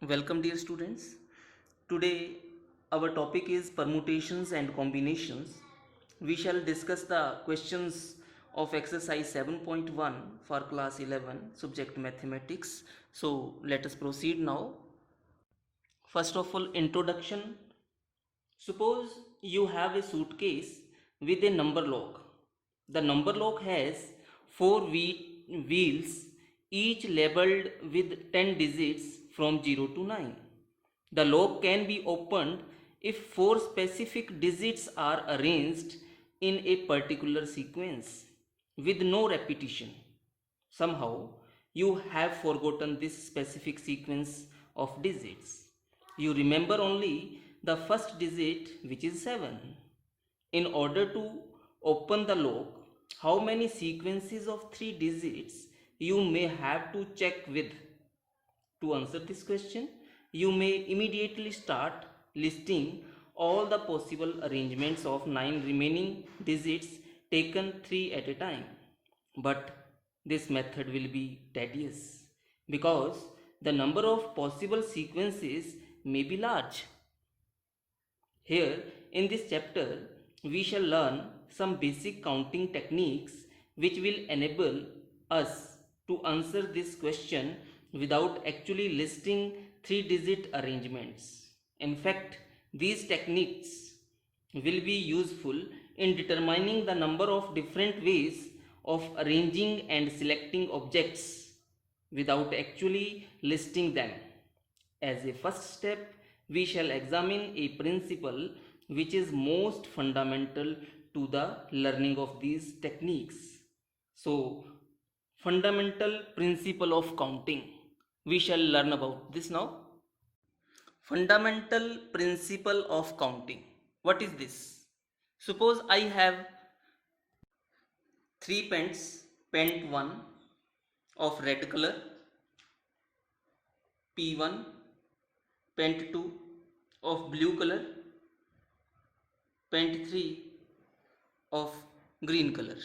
Welcome, dear students. Today, our topic is permutations and combinations. We shall discuss the questions of exercise 7.1 for class 11, subject mathematics. So, let us proceed now. First of all, introduction. Suppose you have a suitcase with a number lock. The number lock has four wheels, each labeled with 10 digits from 0 to 9. The lock can be opened if four specific digits are arranged in a particular sequence with no repetition. Somehow, you have forgotten this specific sequence of digits. You remember only the first digit, which is 7. In order to open the lock, how many sequences of 3 digits you may have to check with? To answer this question, you may immediately start listing all the possible arrangements of 9 remaining digits taken 3 at a time. But this method will be tedious because the number of possible sequences may be large. Here in this chapter, we shall learn some basic counting techniques which will enable us to answer this question without actually listing 3-digit arrangements. In fact, these techniques will be useful in determining the number of different ways of arranging and selecting objects without actually listing them. As a first step, we shall examine a principle which is most fundamental to the learning of these techniques. So, fundamental principle of counting. We shall learn about this now. Fundamental principle of counting. What is this? Suppose I have three pens, pen 1 of red color, P1, pen 2 of blue color, pen 3 of green color.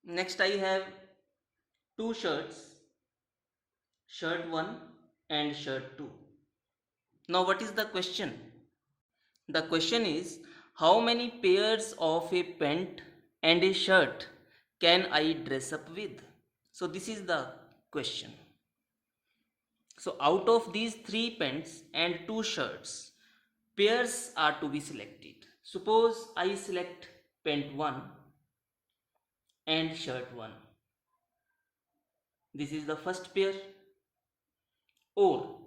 Next I have two shirts, shirt 1 and shirt 2. Now what is the question? The question is, how many pairs of a pant and a shirt can I dress up with? So this is the question. So out of these three pants and two shirts, pairs are to be selected. Suppose I select pant 1 and shirt 1. This is the first pair. Or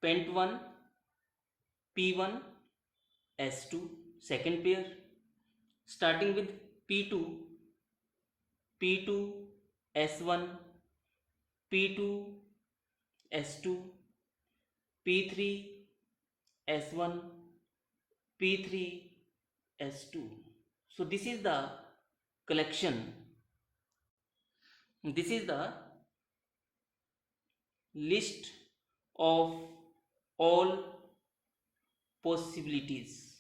pant 1, P1, S2, second pair. Starting with P2, P2, S1, P2, S2, P3, S1, P3, S2. So this is the collection. This is the list of all possibilities.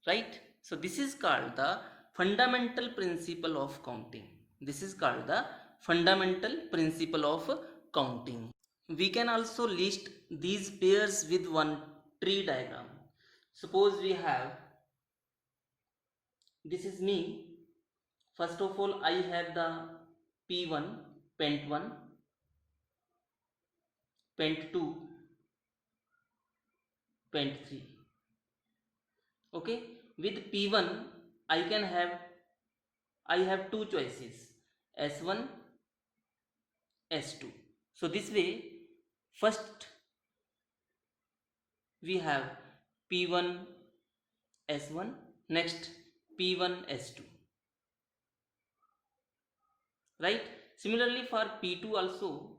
Right? So this is called the fundamental principle of counting. This is called the fundamental principle of counting. We can also list these pairs with one tree diagram. Suppose we have, this is me. First of all, I have the P1, pent 1, pent 2, pent 3. Okay, with P1 I have two choices, S1, S2. So this way, first we have P1, S1, next P1, S2, right? Similarly for P2 also,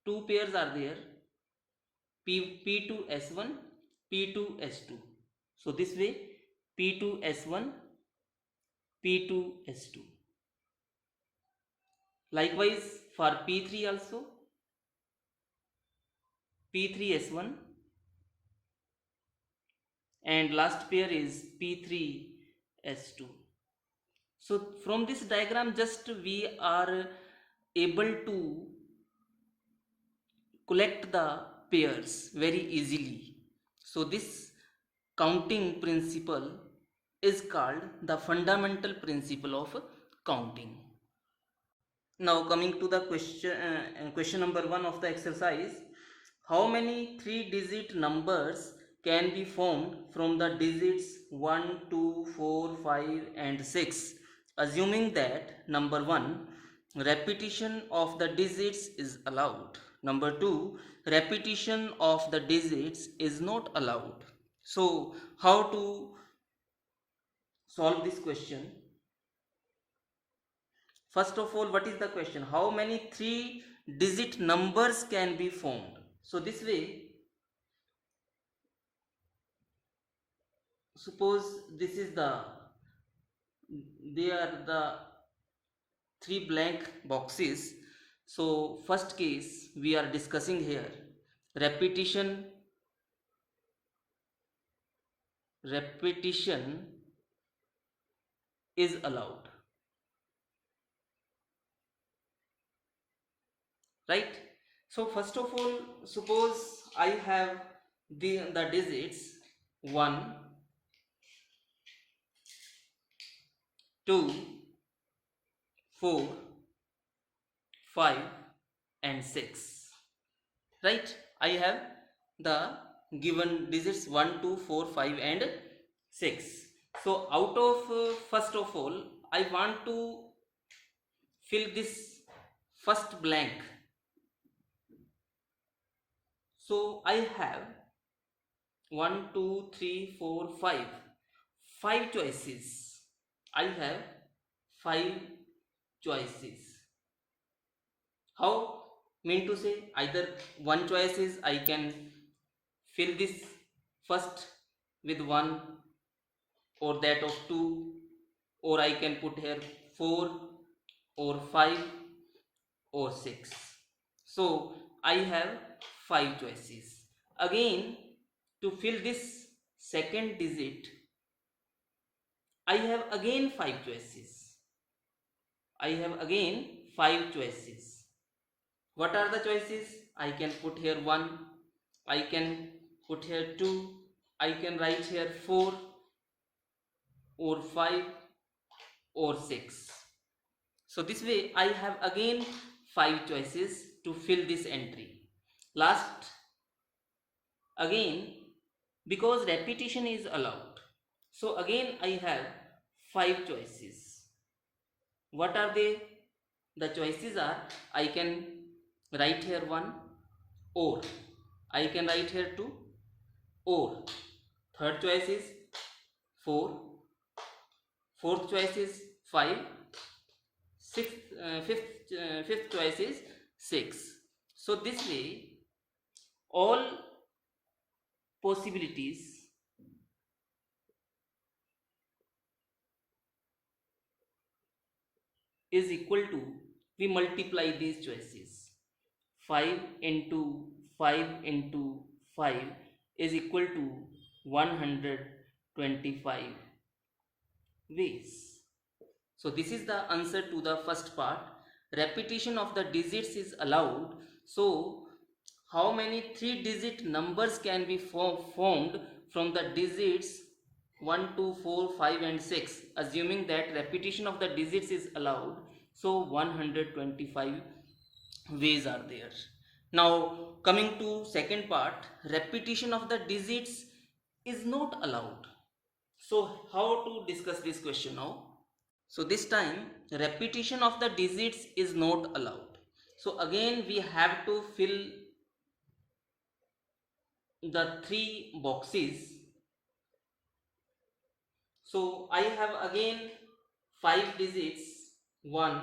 two pairs are there, P2, S1, P2, S2. So this way, P2, S1, P2, S2. Likewise for P3 also, P3, S1, and last pair is P3, S2. So from this diagram just we are able to collect the pairs very easily. So this counting principle is called the fundamental principle of counting. Now coming to the question number 1 of the exercise, how many 3-digit numbers can be formed from the digits 1, 2, 4, 5 and 6, assuming that number 1, repetition of the digits is allowed, number 2, repetition of the digits is not allowed. So how to solve this question? First of all, what is the question? How many 3-digit numbers can be formed? So this way, suppose this is they are the 3 blank boxes. So first case we are discussing here, repetition is allowed, right? So first of all, suppose I have the digits 1, 2, 4, 5 and 6, right? I have the given digits 1, 2, 4, 5 and 6. So out of first of all I want to fill this first blank. So I have 1, 2, 3, 4, 5, 5 choices. I have 5 choices. How? Mean to say, either one choice is I can fill this first with 1 or that of 2, or I can put here 4 or 5 or 6. So I have 5 choices. Again, to fill this second digit, I have again 5 choices. I have again 5 choices. What are the choices? I can put here 1, I can put here 2, I can write here 4 or 5 or 6. So this way I have again 5 choices to fill this entry. Last, again, because repetition is allowed, so again I have 5 choices. What are they? The choices are, I can write here 1, or I can write here 2, or third choice is 4, fourth choice is 5, fifth choice is 6. So this way all possibilities is equal to, we multiply these choices. 5 into 5 into 5 is equal to 125 ways. So this is the answer to the first part. Repetition of the digits is allowed. So how many 3-digit numbers can be formed from the digits 1, 2, 4, 5 and 6, assuming that repetition of the digits is allowed? So 125 ways are there. Now coming to second part, repetition of the digits is not allowed. So how to discuss this question now? So this time repetition of the digits is not allowed. So again we have to fill the 3 boxes. So I have again 5 digits 1,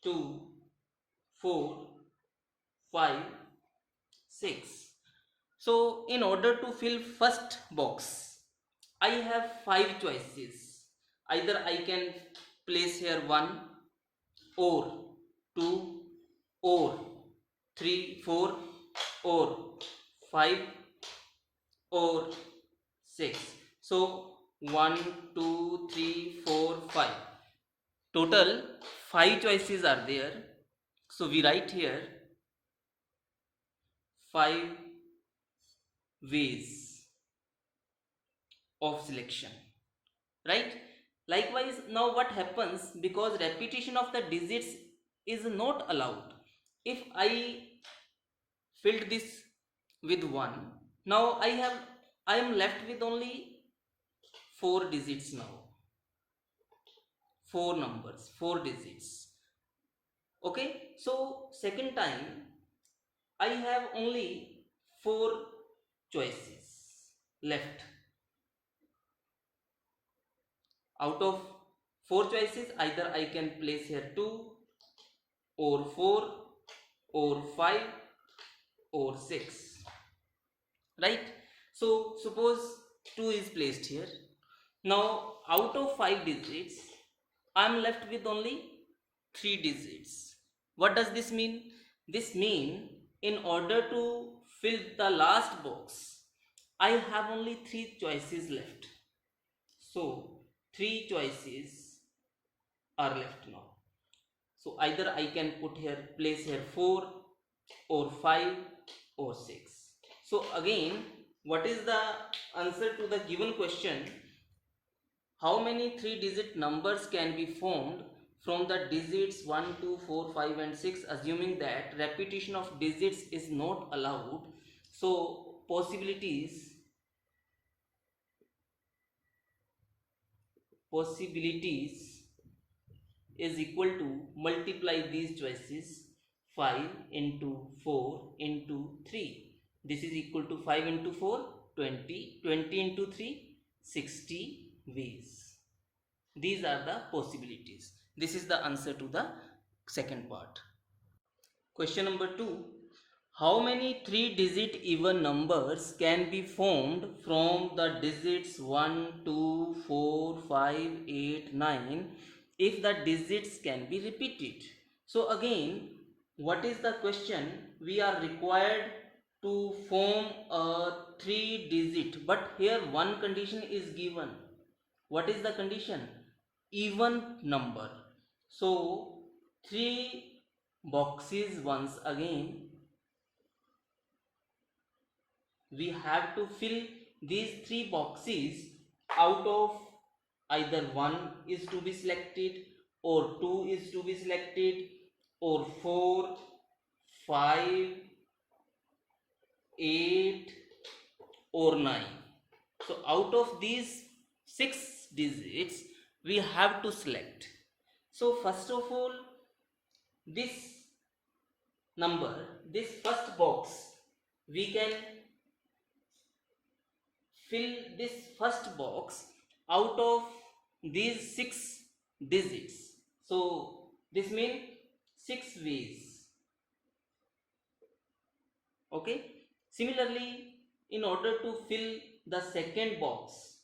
2, 4, 5, 6. So in order to fill first box, I have 5 choices. Either I can place here 1 or 2 or 3, 4 or 5 or 6. So 1, 2, 3, 4, 5. Total 5 choices are there. So we write here 5 ways of selection, right? Likewise, now what happens, because repetition of the digits is not allowed. If I filled this with 1, now I am left with only 4 digits now. 4 numbers, 4 digits. Okay, so second time I have only 4 choices left. Out of 4 choices, either I can place here 2 or 4 or 5 or 6, right? So suppose 2 is placed here. Now out of 5 digits, I am left with only 3 digits. What does this mean? This means in order to fill the last box, I have only 3 choices left. So 3 choices are left now. So either I can place here 4 or 5 or 6. So again, what is the answer to the given question? How many 3-digit numbers can be formed from the digits 1, 2, 4, 5 and 6, assuming that repetition of digits is not allowed? So possibilities is equal to multiply these choices 5 into 4 into 3. This is equal to 5 into 4, 20, 20 into 3, 60 ways. These are the possibilities. This is the answer to the second part. Question number 2. How many 3-digit even numbers can be formed from the digits 1, 2, 4, 5, 8, 9 if the digits can be repeated? So again, what is the question? We are required to form a 3-digit, but here one condition is given. What is the condition? Even number. So 3 boxes once again we have to fill these 3 boxes. Out of either 1 is to be selected or 2 is to be selected or 4, 5, 8 or 9. So out of these 6 digits we have to select. So first of all, this number, this first box, we can fill this first box out of these 6 digits. So this means 6 ways. Okay, similarly, in order to fill the second box,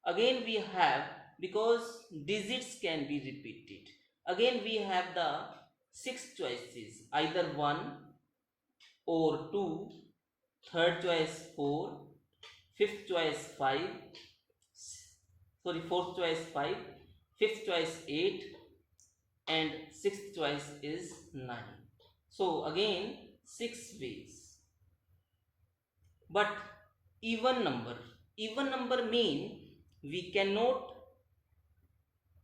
again we have, because digits can be repeated, again we have the 6 choices, either 1 or 2, third choice 4, fifth choice 5, fourth choice 5, fifth choice 8 and sixth choice is 9. So again 6 ways. But even number mean we cannot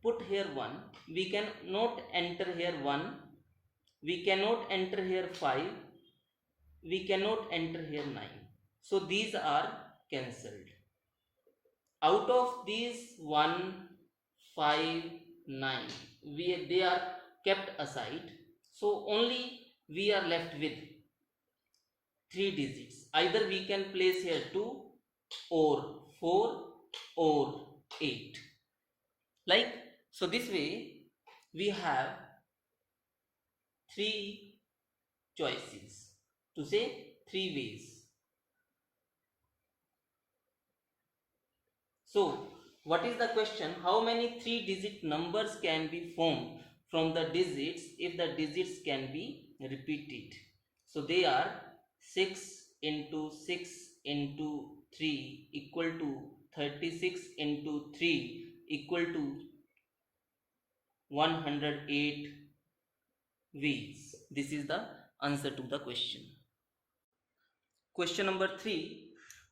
put here 1, we cannot enter here 1, we cannot enter here 5, we cannot enter here 9. So these are cancelled. Out of these 1, 5, 9, they are kept aside. So only we are left with 3 digits. Either we can place here 2 or 4 or 8. Like, so this way we have 3 choices, to say 3 ways. So what is the question? How many 3-digit numbers can be formed from the digits if the digits can be repeated? So they are 6 into 6 into 3 equal to 36 into 3 equal to 108 ways. This is the answer to the question. Question number 3.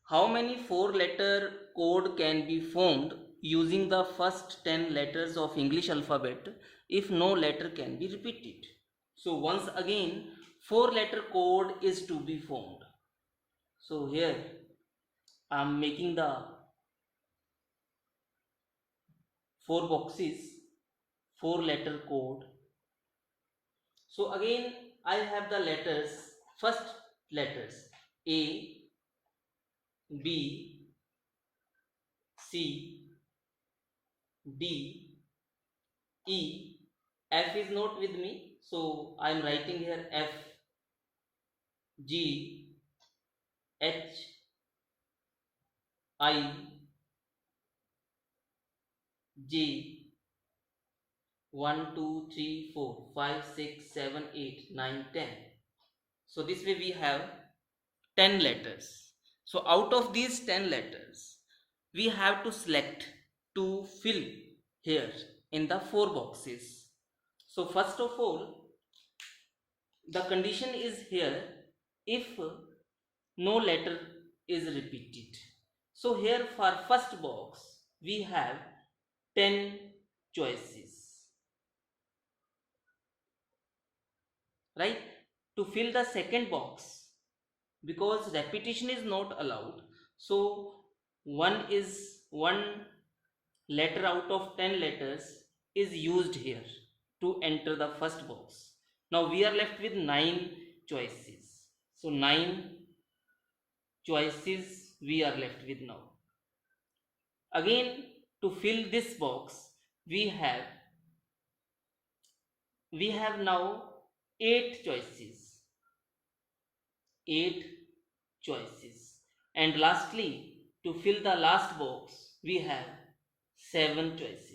How many 4-letter code can be formed using the first 10 letters of English alphabet if no letter can be repeated? So once again, 4-letter code is to be formed. So here I am making the 4 boxes, 4-letter code. So again I have the letters, first letters A, B, C, D, E. F is not with me, so I am writing here F, G, H, I, J, 1, 2, 3, 4, 5, 6, 7, 8, 9, 10. So this way we have 10 letters. So out of these 10 letters, we have to select to fill here in the 4 boxes. So first of all, the condition is here if no letter is repeated. So here for first box we have 10 choices, right? To fill the second box, because repetition is not allowed, so one letter out of 10 letters is used here to enter the first box. Now we are left with 9 choices. So 9 choices we are left with now. Again, to fill this box, we have now 8 choices. 8 choices. And lastly, to fill the last box, we have 7 choices.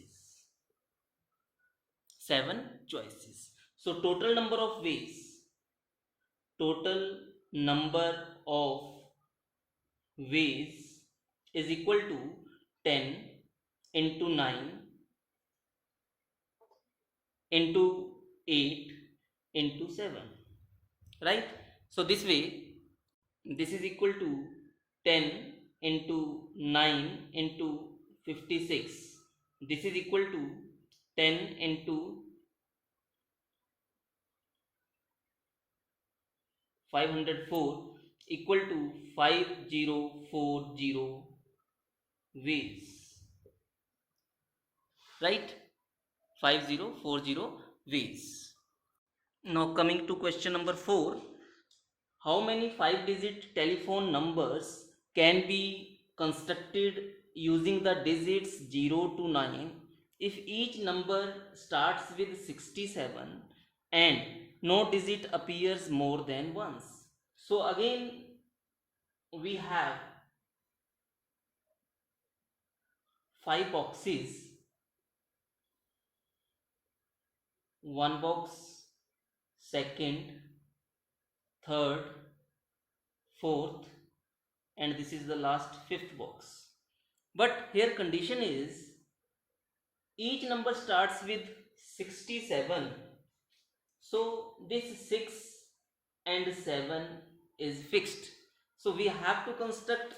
7 choices. So total number of ways is equal to 10 into 9 into 8 into 7, right? So this way, this is equal to 10 into 9 into 56. This is equal to 10 into 504 equal to 5040 ways, right? 5040 ways. Now coming to question number 4. How many 5-digit telephone numbers can be constructed using the digits 0 to 9 if each number starts with 67 and no digit appears more than once? So again we have 5 boxes, one box, second, third, fourth, and this is the last 5th box. But here condition is each number starts with 67, so this 6 and 7 is fixed, so we have to construct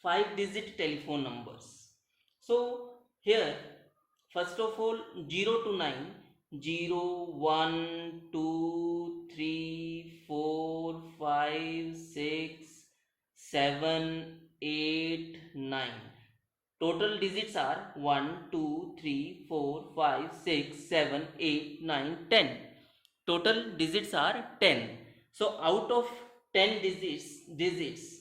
5-digit telephone numbers. So here first of all 0 to 9, 0, 1, 2, 3, 4, 5, 6, 7, 8, 9. Total digits are 1, 2, 3, 4, 5, 6, 7, 8, 9, 10. Total digits are 10. So out of 10 digits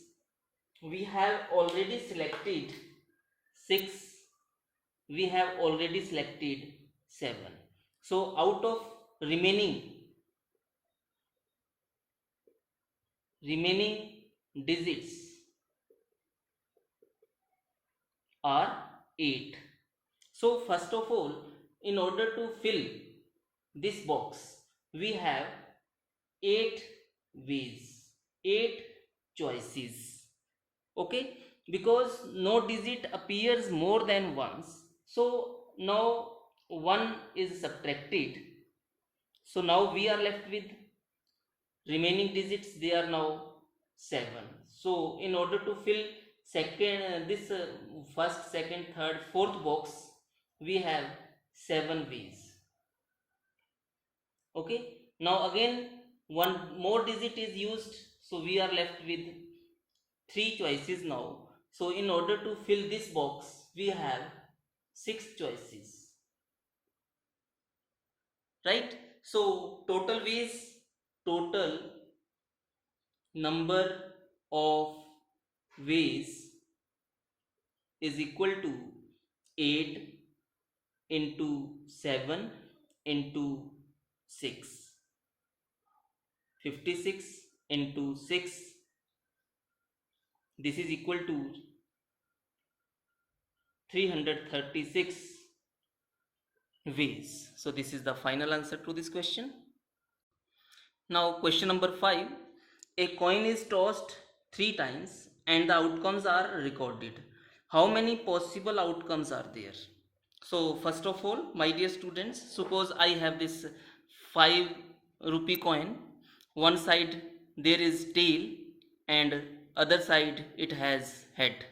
we have already selected 6, we have already selected 7. So out of remaining digits are 8. So first of all, in order to fill this box, we have 8 ways, 8 choices. Okay, because no digit appears more than once. So now 1 is subtracted. So now we are left with remaining digits, they are now 7. So in order to fill this first, second, third, fourth box, we have 7 ways. Okay, now again one more digit is used, so we are left with 3 choices now. So in order to fill this box, we have 6 choices, right? So total number of ways is equal to 8 into 7 into 6. 56 into 6, this is equal to 336 ways. So this is the final answer to this question. Now question number 5. A coin is tossed 3 times and the outcomes are recorded. How many possible outcomes are there? So first of all, my dear students, suppose I have this 5 rupee coin. One side there is tail and other side it has head.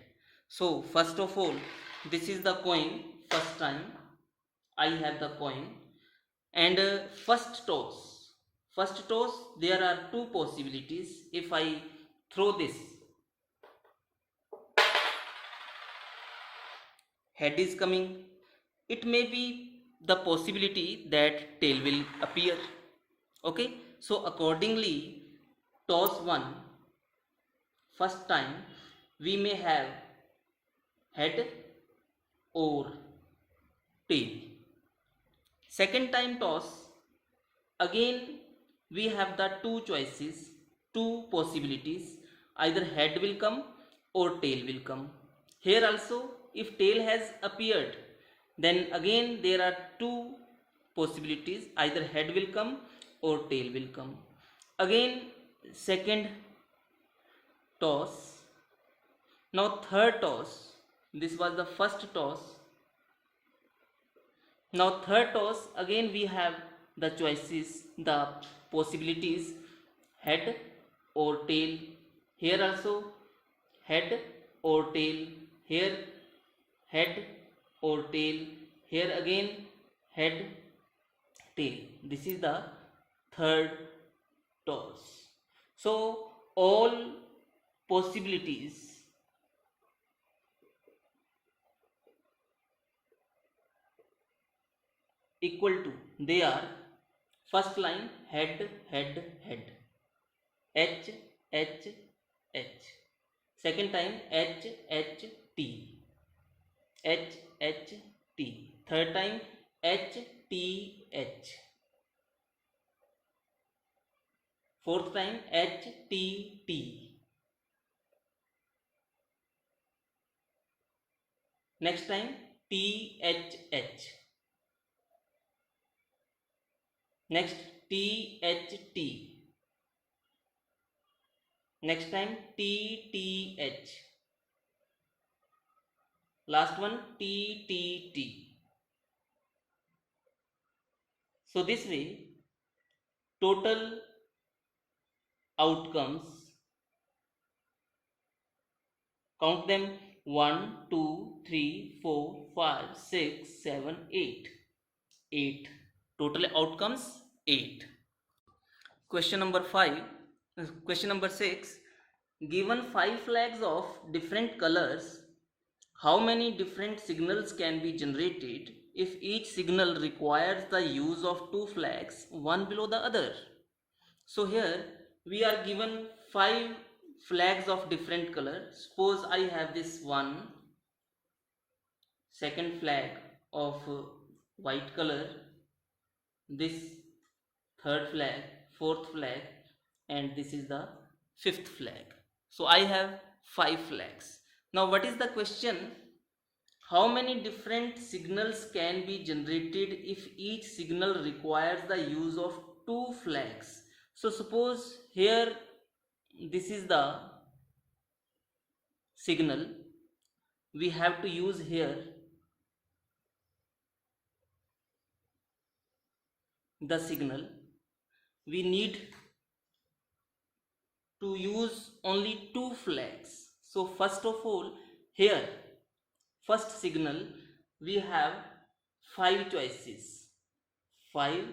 So first of all, this is the coin. First time I have the coin, and first toss there are two possibilities. If I throw this, head is coming, it may be the possibility that tail will appear. Okay, so accordingly, toss 1, first time we may have head or tail. Second time toss, again we have the two choices, two possibilities, either head will come or tail will come. Here also, if tail has appeared, then again there are two possibilities, either head will come or tail will come. Again second toss. Now third toss, this was the first toss. Now third toss, again we have the choices, the possibilities, head or tail. Here also head or tail, here head or tail, here again head, tail. This is the third toss. So all possibilities equal to, they are first line head, head, head, h, h, h. Second time h, h, t, h, h, t. Third time h, t, h. Fourth time h, t, t. Next time t, h, h. Next t, h, t. Next time t, t, h. Last one t, t, t. So this way total outcomes, count them, 1, 2, 3, 4, 5, 6, 7, 8. 8. Total outcomes 8. Question number 5. Question number 6. Given 5 flags of different colors, how many different signals can be generated if each signal requires the use of 2 flags, one below the other? So here we are given 5 flags of different color. Suppose I have this one, second flag of white color, this third flag, fourth flag, and this is the fifth flag. So I have 5 flags. Now what is the question? How many different signals can be generated if each signal requires the use of 2 flags? So suppose here this is the signal we have to use here the signal. We need to use only two flags. So first of all, here first signal we have 5 choices. 5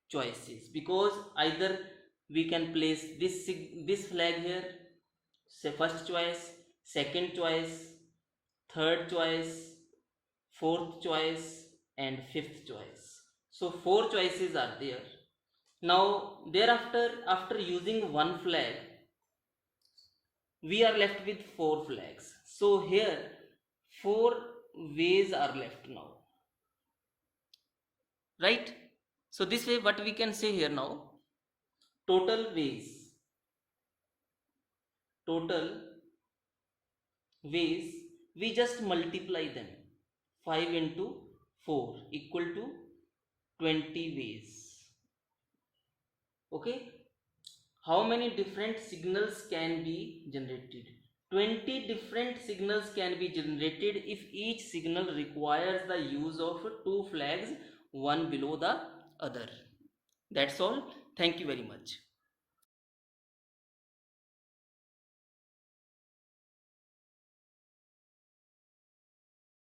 choices, because either we can place this flag here, say first choice, second choice, third choice, fourth choice, and fifth choice. So 4 choices are there. Now thereafter, after using one flag, we are left with 4 flags. So here 4 ways are left now, right? So this way what we can say here now, total ways we just multiply them. 5 into 4 equal to 20 ways. Okay, how many different signals can be generated? 20 different signals can be generated if each signal requires the use of 2 flags, one below the other. That's all. Thank you very much.